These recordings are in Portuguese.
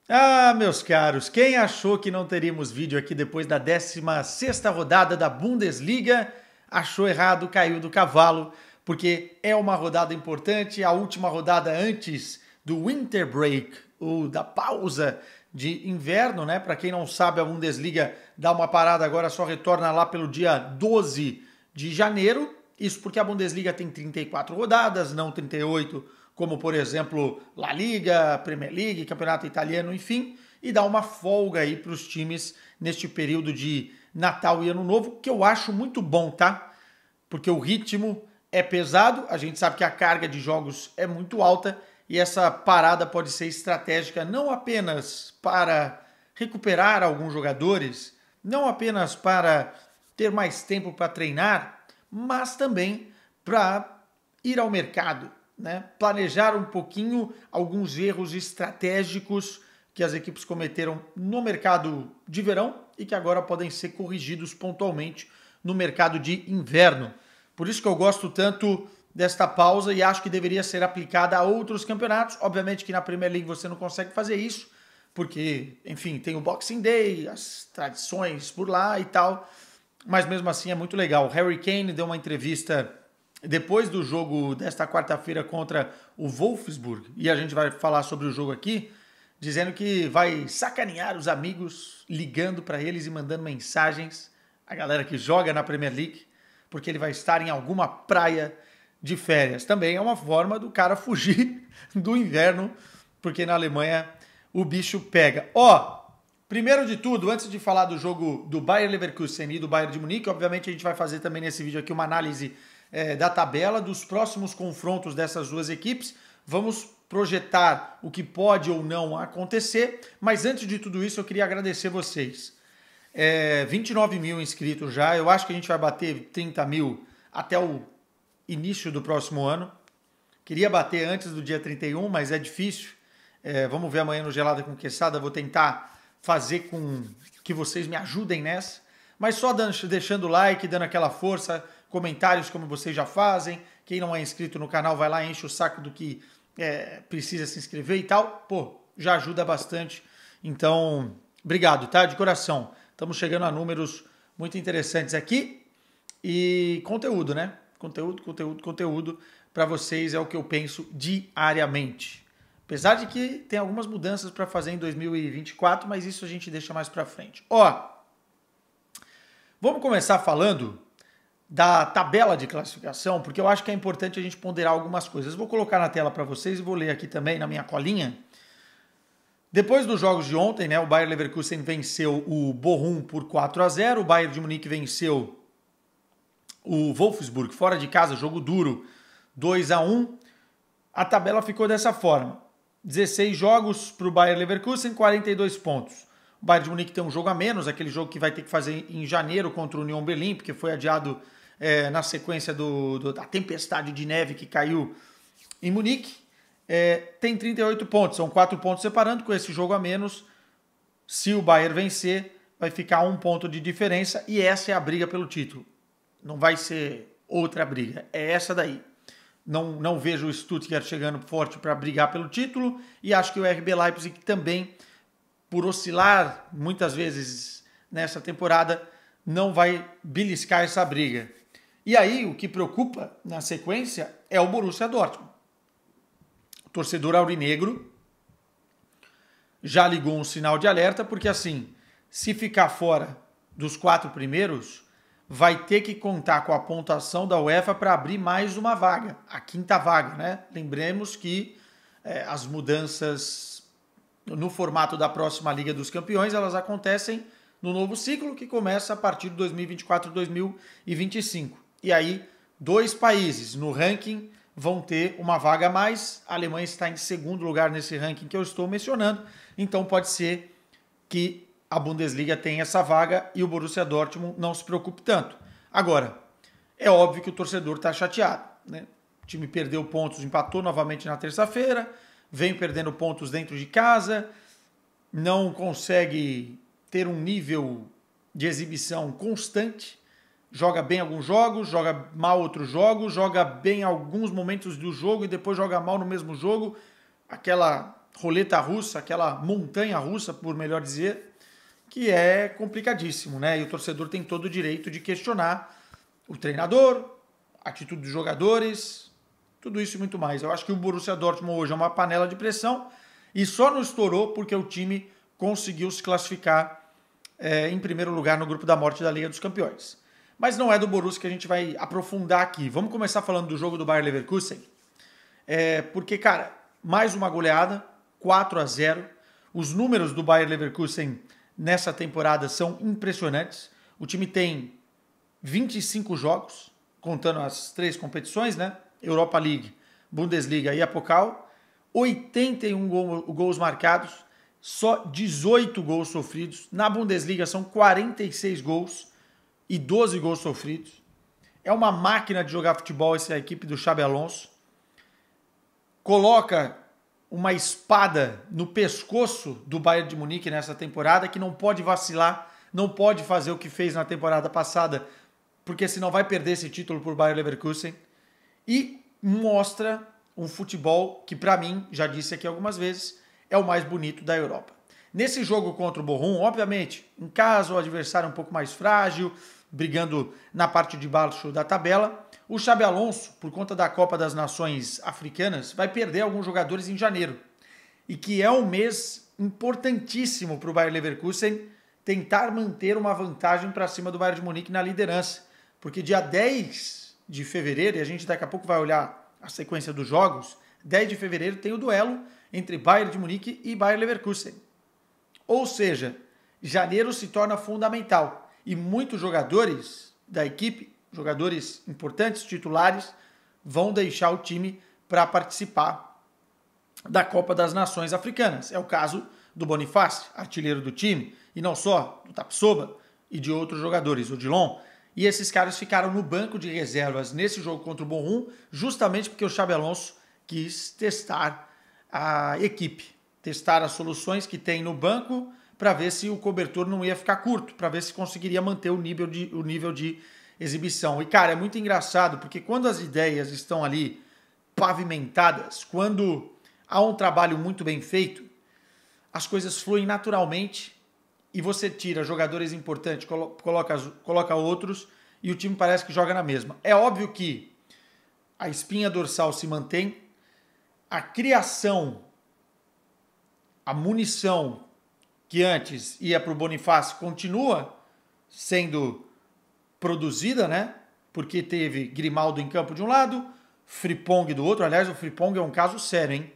Ah, meus caros, quem achou que não teríamos vídeo aqui depois da 16ª rodada da Bundesliga, achou errado, caiu do cavalo, porque é uma rodada importante, a última rodada antes do Winter Break, ou da pausa de inverno, né? Para quem não sabe, a Bundesliga dá uma parada agora, só retorna lá pelo dia 12 de janeiro. Isso porque a Bundesliga tem 34 rodadas, não 38, como por exemplo La Liga, Premier League, Campeonato Italiano, enfim, e dá uma folga aí para os times neste período de Natal e Ano Novo, que eu acho muito bom, tá? Porque o ritmo é pesado, a gente sabe que a carga de jogos é muito alta e essa parada pode ser estratégica não apenas para recuperar alguns jogadores, não apenas para ter mais tempo para treinar, mas também para ir ao mercado, né? Planejar um pouquinho alguns erros estratégicos que as equipes cometeram no mercado de verão e que agora podem ser corrigidos pontualmente no mercado de inverno. Por isso que eu gosto tanto desta pausa e acho que deveria ser aplicada a outros campeonatos. Obviamente que na Premier League você não consegue fazer isso, porque, enfim, tem o Boxing Day, as tradições por lá e tal, mas mesmo assim é muito legal. O Harry Kane deu uma entrevista depois do jogo desta quarta-feira contra o Wolfsburg, e a gente vai falar sobre o jogo aqui, dizendo que vai sacanear os amigos, ligando para eles e mandando mensagens, a galera que joga na Premier League, porque ele vai estar em alguma praia de férias. Também é uma forma do cara fugir do inverno, porque na Alemanha o bicho pega. Primeiro de tudo, antes de falar do jogo do Bayer Leverkusen e do Bayern de Munique, obviamente a gente vai fazer também nesse vídeo aqui uma análise da tabela dos próximos confrontos dessas duas equipes. Vamos projetar o que pode ou não acontecer, mas antes de tudo isso eu queria agradecer vocês. 29 mil inscritos já, eu acho que a gente vai bater 30 mil até o início do próximo ano. Queria bater antes do dia 31, mas é difícil. Vamos ver amanhã no Gelada com Quesada, vou tentar fazer com que vocês me ajudem nessa. Mas só deixando o like, dando aquela força, comentários como vocês já fazem. Quem não é inscrito no canal, vai lá, enche o saco do que precisa se inscrever e tal. Pô, já ajuda bastante. Então, obrigado, tá? De coração. Estamos chegando a números muito interessantes aqui. E conteúdo, né? Conteúdo para vocês é o que eu penso diariamente. Apesar de que tem algumas mudanças para fazer em 2024, mas isso a gente deixa mais para frente. Vamos começar falando da tabela de classificação, porque eu acho que é importante a gente ponderar algumas coisas. Vou colocar na tela para vocês e vou ler aqui também na minha colinha. Depois dos jogos de ontem, né, o Bayer Leverkusen venceu o Bochum por 4-0, o Bayern de Munique venceu o Wolfsburg fora de casa, jogo duro, 2-1. A tabela ficou dessa forma. 16 jogos para o Bayer Leverkusen, 42 pontos. O Bayern de Munique tem um jogo a menos, aquele jogo que vai ter que fazer em janeiro contra o Union Berlin, porque foi adiado na sequência da tempestade de neve que caiu em Munique. Tem 38 pontos, são 4 pontos separando. Com esse jogo a menos, se o Bayern vencer, vai ficar 1 ponto de diferença e essa é a briga pelo título. Não vai ser outra briga, é essa daí. Não vejo o Stuttgart chegando forte para brigar pelo título e acho que o RB Leipzig também, por oscilar muitas vezes nessa temporada, não vai beliscar essa briga. E aí o que preocupa na sequência é o Borussia Dortmund. O torcedor aurinegro já ligou um sinal de alerta, porque assim, se ficar fora dos 4 primeiros, vai ter que contar com a pontuação da UEFA para abrir mais uma vaga, a 5ª vaga, né? Lembremos que as mudanças no formato da próxima Liga dos Campeões, elas acontecem no novo ciclo que começa a partir de 2024-2025. E aí, 2 países no ranking vão ter uma vaga a mais. A Alemanha está em 2º lugar nesse ranking que eu estou mencionando, então pode ser que a Bundesliga tenha essa vaga e o Borussia Dortmund não se preocupe tanto. Agora, é óbvio que o torcedor está chateado, né? O time perdeu pontos, empatou novamente na terça-feira, vem perdendo pontos dentro de casa, não consegue ter um nível de exibição constante, joga bem alguns jogos, joga mal outros jogos, joga bem alguns momentos do jogo e depois joga mal no mesmo jogo, aquela roleta russa, aquela montanha russa, por melhor dizer, que é complicadíssimo, né? E o torcedor tem todo o direito de questionar o treinador, a atitude dos jogadores, tudo isso e muito mais. Eu acho que o Borussia Dortmund hoje é uma panela de pressão e só não estourou porque o time conseguiu se classificar em primeiro lugar no grupo da morte da Liga dos Campeões. Mas não é do Borussia que a gente vai aprofundar aqui. Vamos começar falando do jogo do Bayer Leverkusen. Porque, cara, mais uma goleada, 4-0. Os números do Bayer Leverkusen nessa temporada são impressionantes. O time tem 25 jogos, contando as 3 competições, né? Europa League, Bundesliga e a Pokal. 81 gols marcados, só 18 gols sofridos. Na Bundesliga são 46 gols e 12 gols sofridos. É uma máquina de jogar futebol essa equipe do Xabi Alonso. Coloca uma espada no pescoço do Bayern de Munique nessa temporada, que não pode vacilar, não pode fazer o que fez na temporada passada, porque senão vai perder esse título por Bayer Leverkusen. E mostra um futebol que, para mim, já disse aqui algumas vezes, é o mais bonito da Europa. Nesse jogo contra o Bochum, obviamente, em caso o adversário é um pouco mais frágil, brigando na parte de baixo da tabela, o Xabi Alonso, por conta da Copa das Nações Africanas, vai perder alguns jogadores em janeiro. E que é um mês importantíssimo para o Bayer Leverkusen tentar manter uma vantagem para cima do Bayern de Munique na liderança. Porque dia 10 de fevereiro, e a gente daqui a pouco vai olhar a sequência dos jogos, 10 de fevereiro tem o duelo entre Bayern de Munique e Bayer Leverkusen. Ou seja, janeiro se torna fundamental. E muitos jogadores da equipe, jogadores importantes, titulares, vão deixar o time para participar da Copa das Nações Africanas. É o caso do Boniface, artilheiro do time, e não só, do Tapsoba e de outros jogadores, o Dilon. E esses caras ficaram no banco de reservas nesse jogo contra o Bochum, justamente porque o Xabi Alonso quis testar a equipe, testar as soluções que tem no banco para ver se o cobertor não ia ficar curto, para ver se conseguiria manter o nível de exibição. E, cara, é muito engraçado, porque quando as ideias estão ali pavimentadas, quando há um trabalho muito bem feito, as coisas fluem naturalmente e você tira jogadores importantes, coloca outros e o time parece que joga na mesma. É óbvio que a espinha dorsal se mantém, a criação, a munição que antes ia para o Boniface continua sendo produzida, né? Porque teve Grimaldo em campo de um lado, Frimpong do outro. Aliás, o Frimpong é um caso sério, hein?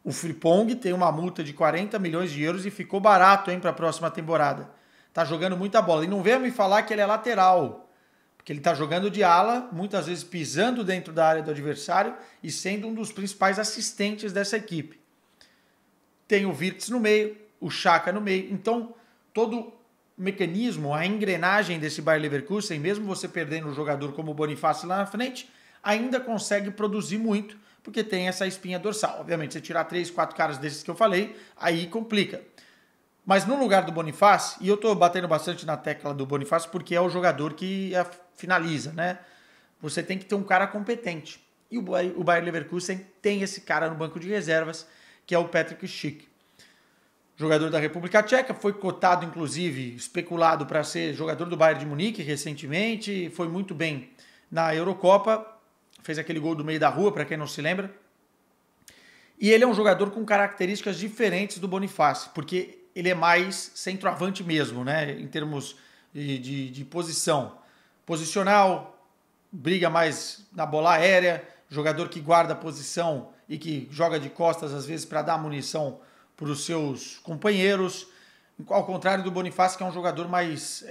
O Frimpong tem uma multa de 40 milhões de euros e ficou barato, hein, para a próxima temporada. Tá jogando muita bola. E não venha me falar que ele é lateral, porque ele tá jogando de ala, muitas vezes pisando dentro da área do adversário e sendo um dos principais assistentes dessa equipe. Tem o Wirtz no meio, o Xhaka no meio. Então, todo o mecanismo, a engrenagem desse Bayer Leverkusen, mesmo você perdendo um jogador como o Boniface lá na frente, ainda consegue produzir muito, porque tem essa espinha dorsal. Obviamente, você tirar 3, 4 caras desses que eu falei, aí complica. Mas no lugar do Boniface, e eu tô batendo bastante na tecla do Boniface porque é o jogador que finaliza, né? Você tem que ter um cara competente. E o Bayer Leverkusen tem esse cara no banco de reservas, que é o Patrick Schick. Jogador da República Tcheca, foi cotado, inclusive, especulado para ser jogador do Bayern de Munique recentemente, foi muito bem na Eurocopa, fez aquele gol do meio da rua, para quem não se lembra. E ele é um jogador com características diferentes do Boniface, porque ele é mais centroavante mesmo, né? Em termos de posição. Posicional, briga mais na bola aérea, jogador que guarda a posição e que joga de costas, às vezes, para dar munição para os seus companheiros. Ao contrário do Boniface, que é um jogador mais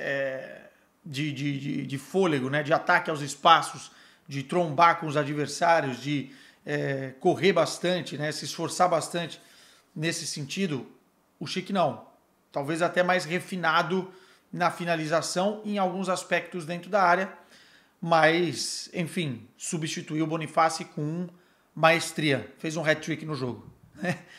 de fôlego, né? De ataque aos espaços, de trombar com os adversários, de correr bastante, né? Se esforçar bastante nesse sentido. O Schick não. Talvez até mais refinado na finalização em alguns aspectos dentro da área. Mas, enfim, substituiu o Boniface com maestria. Fez um hat-trick no jogo.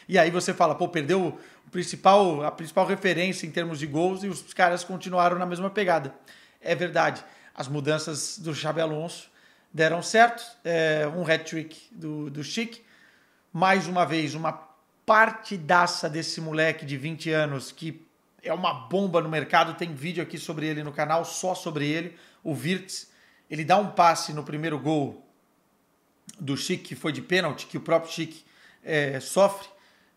E aí você fala, pô, perdeu a principal referência em termos de gols e os caras continuaram na mesma pegada. É verdade. As mudanças do Xabi Alonso deram certo. Um hat-trick do Schick. Mais uma vez, uma partidaça desse moleque de 20 anos, que é uma bomba no mercado, tem vídeo aqui sobre ele no canal, só sobre ele, o Wirtz. Ele dá um passe no primeiro gol do Schick, que foi de pênalti, que o próprio Schick sofre.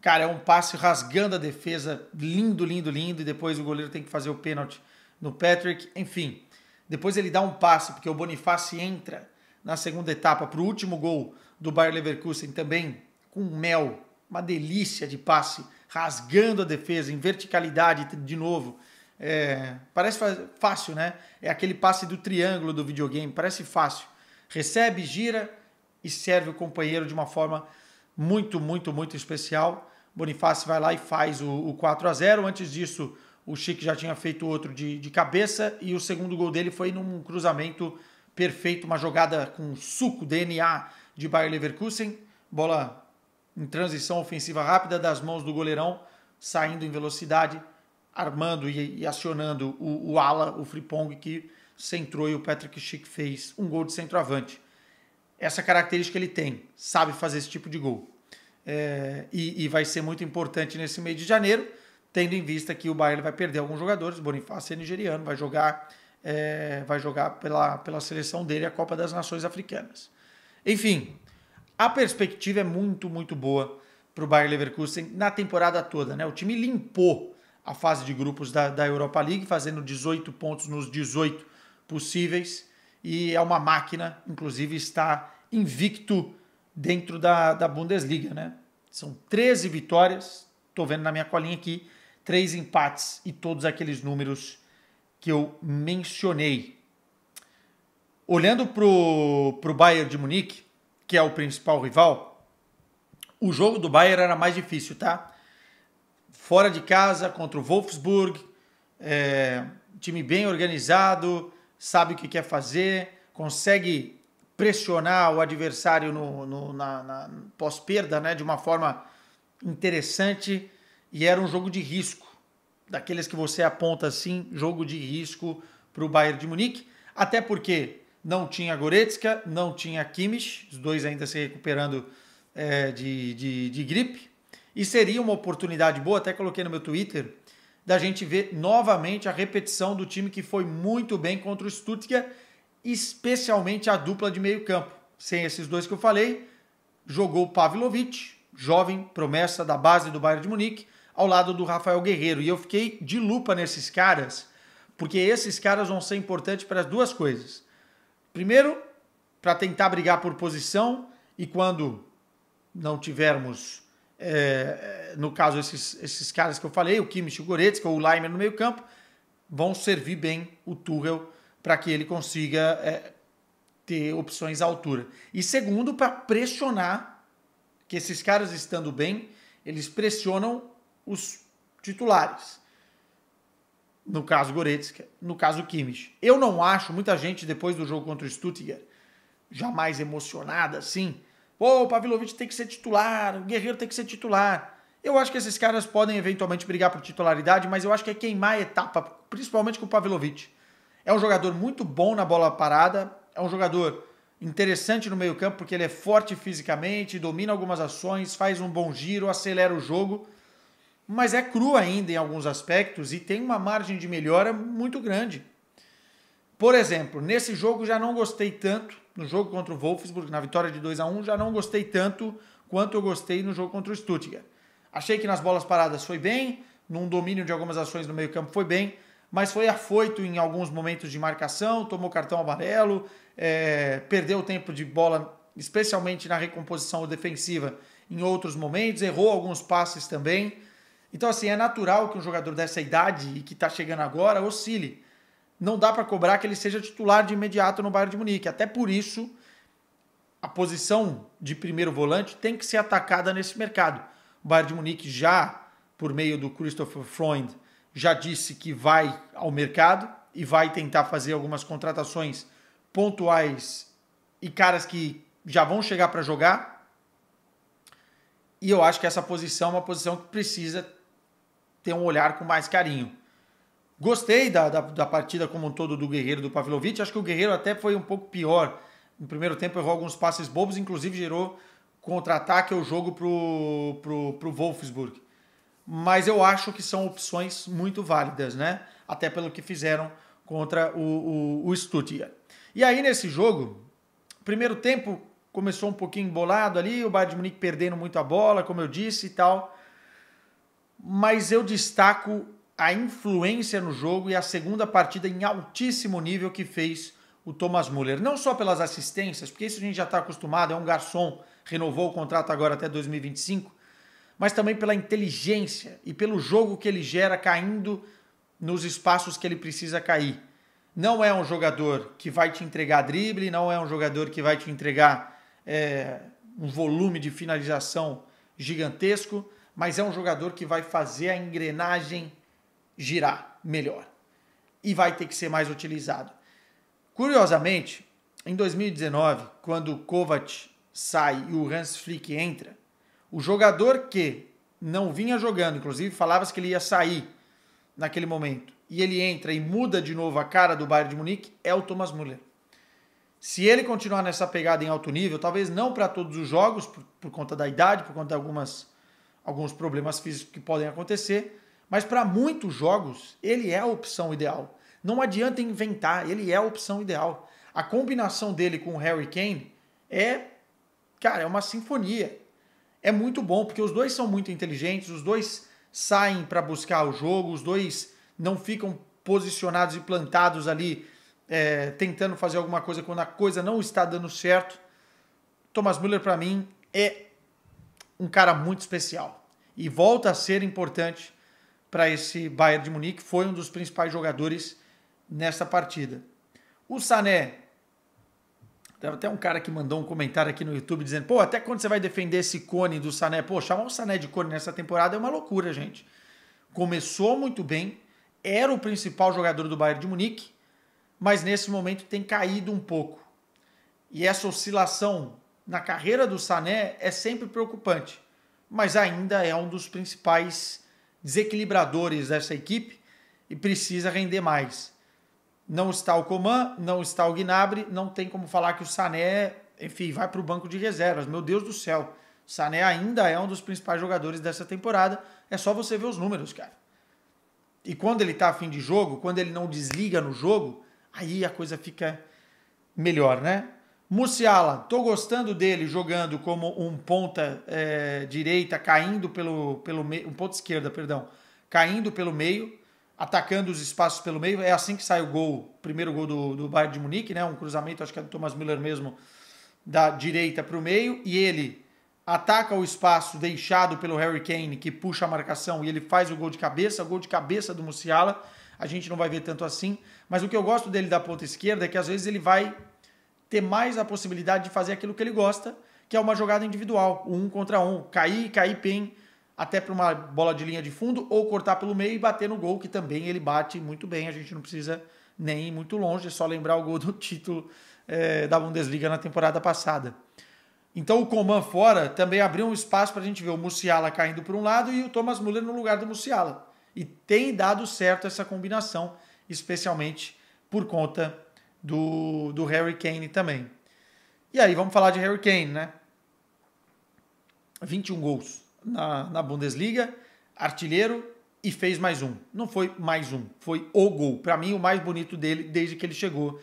Cara, é um passe rasgando a defesa, lindo, lindo, lindo, e depois o goleiro tem que fazer o pênalti no Patrick. Enfim, depois ele dá um passe, porque o Boniface entra na segunda etapa para o último gol do Bayer Leverkusen, também com mel, uma delícia de passe, rasgando a defesa em verticalidade de novo. Parece fácil, né? É aquele passe do triângulo do videogame, parece fácil. Recebe, gira e serve o companheiro de uma forma muito, muito, muito especial. Boniface vai lá e faz o 4-0. Antes disso, o Schick já tinha feito outro de cabeça e o segundo gol dele foi num cruzamento perfeito, uma jogada com suco DNA de Bayer Leverkusen, bola em transição ofensiva rápida das mãos do goleirão, saindo em velocidade, armando e acionando o ala, o Frimpong, que centrou, e o Patrick Schick fez um gol de centroavante. Essa característica ele tem, sabe fazer esse tipo de gol. E vai ser muito importante nesse mês de janeiro, tendo em vista que o Bayern vai perder alguns jogadores. O Boniface é nigeriano, vai jogar pela seleção dele a Copa das Nações Africanas. Enfim, a perspectiva é muito, muito boa para o Bayer Leverkusen na temporada toda, né? O time limpou a fase de grupos da Europa League, fazendo 18 pontos nos 18 possíveis, e é uma máquina, inclusive está invicto dentro da Bundesliga, né? São 13 vitórias, estou vendo na minha colinha aqui, 3 empates e todos aqueles números que eu mencionei. Olhando para o Bayern de Munique, que é o principal rival, o jogo do Bayern era mais difícil, tá? Fora de casa, contra o Wolfsburg, time bem organizado, sabe o que quer fazer, consegue pressionar o adversário na pós-perda, né, de uma forma interessante, e era um jogo de risco, daqueles que você aponta assim, jogo de risco para o Bayern de Munique, até porque não tinha Goretzka, não tinha Kimmich, os dois ainda se recuperando de gripe, e seria uma oportunidade boa, até coloquei no meu Twitter, da gente ver novamente a repetição do time que foi muito bem contra o Stuttgart, especialmente a dupla de meio campo. Sem esses dois que eu falei, jogou o Pavlovic, jovem promessa da base do Bayern de Munique, ao lado do Rafael Guerreiro. E eu fiquei de lupa nesses caras, porque esses caras vão ser importantes para as duas coisas. Primeiro, para tentar brigar por posição, e quando não tivermos, no caso, esses caras que eu falei, o Kimmich, o Goretzka, ou o Leimer no meio campo, vão servir bem o Tuchel para que ele consiga ter opções à altura. E segundo, para pressionar, que esses caras estando bem, eles pressionam os titulares. No caso Goretzka, no caso Kimmich. Eu não acho, muita gente depois do jogo contra o Stuttgart, jamais emocionada assim, o Pavlovic tem que ser titular, o Guerreiro tem que ser titular. Eu acho que esses caras podem eventualmente brigar por titularidade, mas eu acho que é queimar a etapa, principalmente com o Pavlovic. É um jogador muito bom na bola parada, é um jogador interessante no meio campo, porque ele é forte fisicamente, domina algumas ações, faz um bom giro, acelera o jogo, mas é cru ainda em alguns aspectos e tem uma margem de melhora muito grande. Por exemplo, nesse jogo já não gostei tanto, no jogo contra o Wolfsburg, na vitória de 2-1, já não gostei tanto quanto eu gostei no jogo contra o Stuttgart. Achei que nas bolas paradas foi bem, num domínio de algumas ações no meio campo foi bem, mas foi afoito em alguns momentos de marcação, tomou cartão amarelo, perdeu tempo de bola, especialmente na recomposição defensiva em outros momentos, errou alguns passes também. Então, assim, é natural que um jogador dessa idade e que está chegando agora oscile. Não dá para cobrar que ele seja titular de imediato no Bayern de Munique. Até por isso, a posição de primeiro volante tem que ser atacada nesse mercado. O Bayern de Munique já, por meio do Christopher Freund, já disse que vai ao mercado e vai tentar fazer algumas contratações pontuais e caras que já vão chegar para jogar. E eu acho que essa posição é uma posição que precisa ter um olhar com mais carinho. Gostei da partida como um todo do Guerreiro, do Pavlovic. Acho que o Guerreiro até foi um pouco pior. No primeiro tempo errou alguns passes bobos, inclusive gerou contra-ataque ou jogo pro Wolfsburg. Mas eu acho que são opções muito válidas, né? Até pelo que fizeram contra o Stuttgart. E aí, nesse jogo, primeiro tempo começou um pouquinho embolado ali, o Bayern de Munique perdendo muito a bola, como eu disse e tal. Mas eu destaco a influência no jogo e a segunda partida em altíssimo nível que fez o Thomas Müller. Não só pelas assistências, porque isso a gente já está acostumado, é um garçom, renovou o contrato agora até 2025, mas também pela inteligência e pelo jogo que ele gera caindo nos espaços que ele precisa cair. Não é um jogador que vai te entregar drible, não é um jogador que vai te entregar um volume de finalização gigantesco, mas é um jogador que vai fazer a engrenagem girar melhor e vai ter que ser mais utilizado. Curiosamente, em 2019, quando o Kovac sai e o Hans Flick entra, o jogador que não vinha jogando, inclusive falava-se que ele ia sair naquele momento, e ele entra e muda de novo a cara do Bayern de Munique, é o Thomas Müller. Se ele continuar nessa pegada em alto nível, talvez não para todos os jogos, por conta da idade, por conta de alguns problemas físicos que podem acontecer, mas para muitos jogos, ele é a opção ideal. Não adianta inventar, ele é a opção ideal. A combinação dele com o Harry Kane é uma sinfonia. É muito bom, porque os dois são muito inteligentes, os dois saem para buscar o jogo, os dois não ficam posicionados e plantados ali, tentando fazer alguma coisa quando a coisa não está dando certo. Thomas Müller, para mim, é um cara muito especial e volta a ser importante para esse Bayern de Munique, foi um dos principais jogadores nessa partida. O Sané, teve até um cara que mandou um comentário aqui no YouTube dizendo, pô, até quando você vai defender esse cone do Sané? Pô, chamar o Sané de cone nessa temporada é uma loucura, gente. Começou muito bem, era o principal jogador do Bayern de Munique, mas nesse momento tem caído um pouco. E essa oscilação na carreira do Sané é sempre preocupante, mas ainda é um dos principais desequilibradores dessa equipe e precisa render mais. Não está o Coman, não está o Gnabry, não tem como falar que o Sané, enfim, vai para o banco de reservas. Meu Deus do céu, o Sané ainda é um dos principais jogadores dessa temporada, é só você ver os números, cara. E quando ele está a fim de jogo, quando ele não desliga no jogo, aí a coisa fica melhor, né? Musiala, tô gostando dele jogando como um ponta direita, caindo pelo meio, um ponta esquerda, perdão, caindo pelo meio, atacando os espaços pelo meio. É assim que sai o gol, o primeiro gol do Bayern de Munique, né? Um cruzamento, acho que é do Thomas Müller mesmo, da direita para o meio, e ele ataca o espaço deixado pelo Harry Kane, que puxa a marcação, e ele faz o gol de cabeça do Musiala. A gente não vai ver tanto assim, mas o que eu gosto dele da ponta esquerda é que às vezes ele vai ter mais a possibilidade de fazer aquilo que ele gosta, que é uma jogada individual, o 1 contra 1, cair bem até para uma bola de linha de fundo, ou cortar pelo meio e bater no gol, que também ele bate muito bem, a gente não precisa nem ir muito longe, é só lembrar o gol do título da Bundesliga na temporada passada. Então o Coman fora também abriu um espaço para a gente ver o Musiala caindo por um lado e o Thomas Müller no lugar do Musiala. E tem dado certo essa combinação, especialmente por conta do Harry Kane também. E aí, vamos falar de Harry Kane, né? 21 gols na Bundesliga, artilheiro, e fez mais um. Não foi mais um, foi o gol. Para mim, o mais bonito dele desde que ele chegou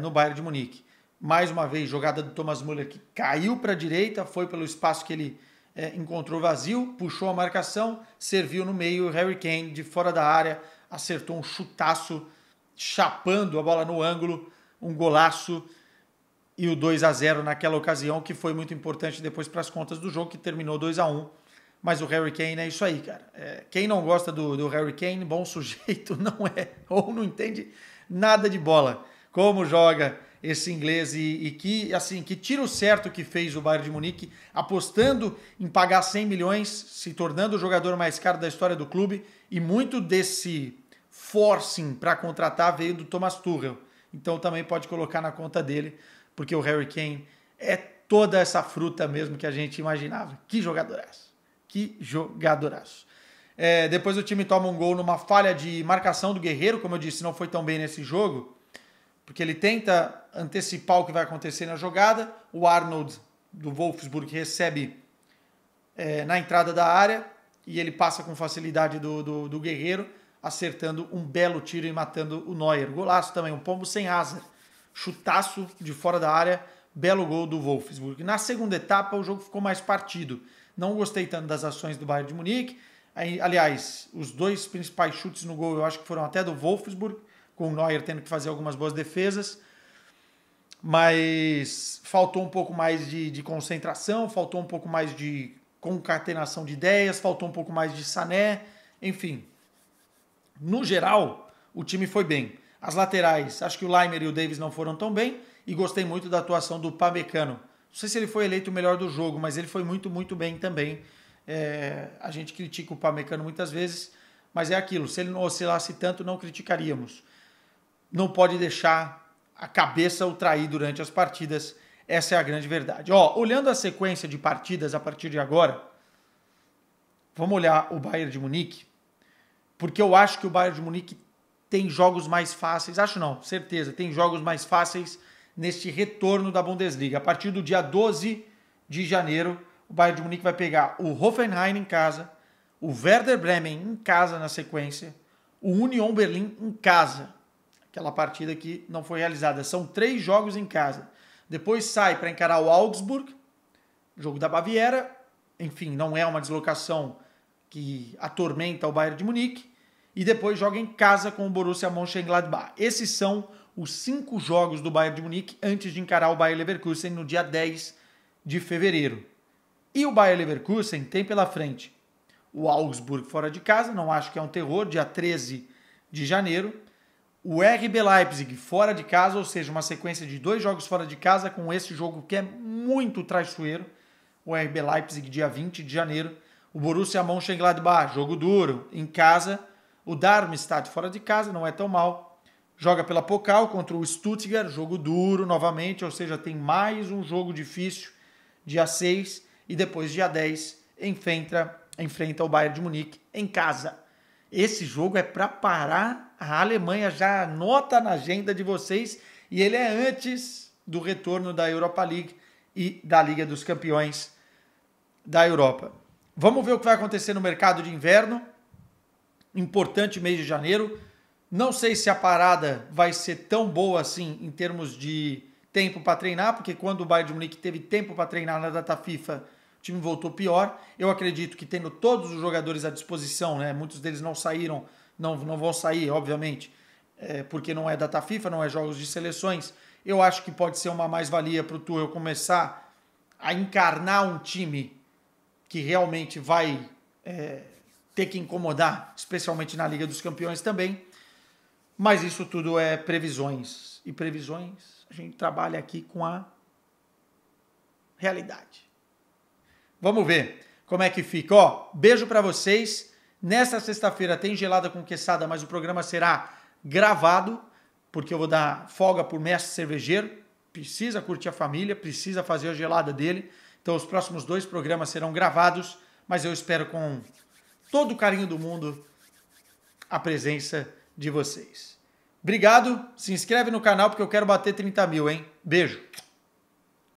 no Bayern de Munique. Mais uma vez, jogada do Thomas Müller que caiu para a direita, foi pelo espaço que ele encontrou vazio, puxou a marcação, serviu no meio, Harry Kane de fora da área, acertou um chutaço, chapando a bola no ângulo, um golaço, e o 2-0 naquela ocasião, que foi muito importante depois para as contas do jogo, que terminou 2-1. Mas o Harry Kane é isso aí, cara. Quem não gosta do Harry Kane, bom sujeito não é, ou não entende nada de bola. Como joga esse inglês e que tira o certo que fez o Bayern de Munique, apostando em pagar 100 milhões, se tornando o jogador mais caro da história do clube, e muito desse forcing para contratar veio do Thomas Tuchel. Então também pode colocar na conta dele, porque o Harry Kane é toda essa fruta mesmo que a gente imaginava. Que jogadoraço. Que jogadoraço. Depois o time toma um gol numa falha de marcação do Guerreiro, como eu disse, não foi tão bem nesse jogo, porque ele tenta antecipar o que vai acontecer na jogada, o Arnold do Wolfsburg recebe na entrada da área e ele passa com facilidade do Guerreiro, acertando um belo tiro e matando o Neuer. Golaço também, um pombo sem asa. Chutaço de fora da área, belo gol do Wolfsburg. Na segunda etapa, o jogo ficou mais partido. Não gostei tanto das ações do Bayern de Munique. Aliás, os dois principais chutes no gol eu acho que foram até do Wolfsburg, com o Neuer tendo que fazer algumas boas defesas. Mas faltou um pouco mais de concentração, faltou um pouco mais de concatenação de ideias, faltou um pouco mais de Sané, enfim. No geral, o time foi bem. As laterais, acho que o Laimer e o Davis não foram tão bem, e gostei muito da atuação do Upamecano. Não sei se ele foi eleito o melhor do jogo, mas ele foi muito, muito bem também. A gente critica o Upamecano muitas vezes, mas é aquilo, se ele não oscilasse tanto, não criticaríamos. Não pode deixar a cabeça o trair durante as partidas, essa é a grande verdade. Olhando a sequência de partidas a partir de agora, vamos olhar o Bayern de Munique, porque eu acho que o Bayern de Munique tem jogos mais fáceis, acho não, certeza, tem jogos mais fáceis neste retorno da Bundesliga. A partir do dia 12 de janeiro, o Bayern de Munique vai pegar o Hoffenheim em casa, o Werder Bremen em casa na sequência, o Union Berlin em casa. Aquela partida que não foi realizada. São 3 jogos em casa. Depois sai para encarar o Augsburg, jogo da Baviera. Enfim, não é uma deslocação que atormenta o Bayern de Munique. E depois joga em casa com o Borussia Mönchengladbach. Esses são os 5 jogos do Bayern de Munique antes de encarar o Bayer Leverkusen no dia 10 de fevereiro. E o Bayer Leverkusen tem pela frente o Augsburg fora de casa, não acho que é um terror, dia 13 de janeiro. O RB Leipzig fora de casa, ou seja, uma sequência de 2 jogos fora de casa, com esse jogo que é muito traiçoeiro. O RB Leipzig, dia 20 de janeiro. O Borussia Mönchengladbach, jogo duro, em casa. O Darmstadt fora de casa, não é tão mal. Joga pela Pokal contra o Stuttgart, jogo duro novamente, ou seja, tem mais um jogo difícil, dia 6. E depois, dia 10, enfrenta o Bayern de Munique em casa. Esse jogo é para parar, a Alemanha já anota na agenda de vocês e ele é antes do retorno da Europa League e da Liga dos Campeões da Europa. Vamos ver o que vai acontecer no mercado de inverno, importante mês de janeiro. Não sei se a parada vai ser tão boa assim em termos de tempo para treinar, porque quando o Bayern de Munique teve tempo para treinar na data FIFA, o time voltou pior. Eu acredito que tendo todos os jogadores à disposição, né, muitos deles não saíram, não vão sair, obviamente, porque não é data FIFA, não é jogos de seleções. Eu acho que pode ser uma mais-valia para o Tuchel começar a encarnar um time que realmente vai ter que incomodar, especialmente na Liga dos Campeões também. Mas isso tudo é previsões. E previsões, a gente trabalha aqui com a realidade. Vamos ver como é que fica. Beijo para vocês. Nesta sexta-feira tem Gelada com Quesada, mas o programa será gravado, porque eu vou dar folga por mestre cervejeiro. Precisa curtir a família, precisa fazer a gelada dele. Então os próximos 2 programas serão gravados, mas eu espero com todo o carinho do mundo a presença de vocês. Obrigado, se inscreve no canal porque eu quero bater 30 mil, hein? Beijo!